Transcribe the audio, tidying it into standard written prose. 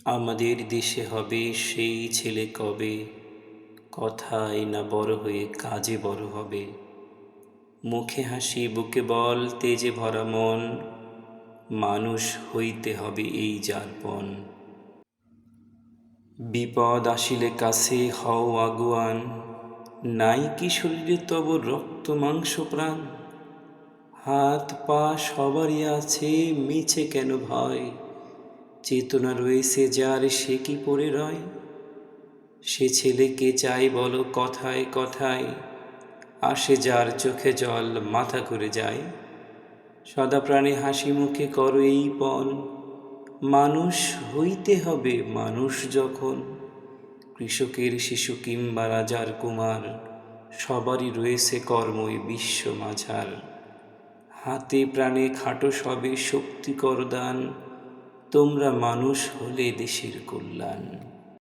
আমাদের দেশে হবে সেই ছেলে কবে, কথায় না বড় হয়ে কাজে বড় হবে। মুখে হাসি বুকে বল তেজে ভরা মন, মানুষ হইতে হবে এই যারপন। বিপদ আসিলে কাছে হও আগুয়ান, নাই কি শরীরে তব রক্ত মাংস প্রাণ। হাত পা সবারই আছে, মিছে কেন ভয়, চেতনা রয়েছে যার সে কি পড়ে রয়। সে ছেলেকে চাই বলো কথায় কথায়, আসে যার চোখে জল মাথা করে যায়। সদা প্রাণে হাসি মুখে করো এই পণ, মানুষ হইতে হবে মানুষ যখন। কৃষকের শিশু কিংবা রাজার কুমার, সবারই রয়েছে কর্মই বিশ্ব মাঝার। হাতে প্রাণে খাটো সবে শক্তি কর দান, তোমরা মানুষ হলে দেশের কল্যাণ।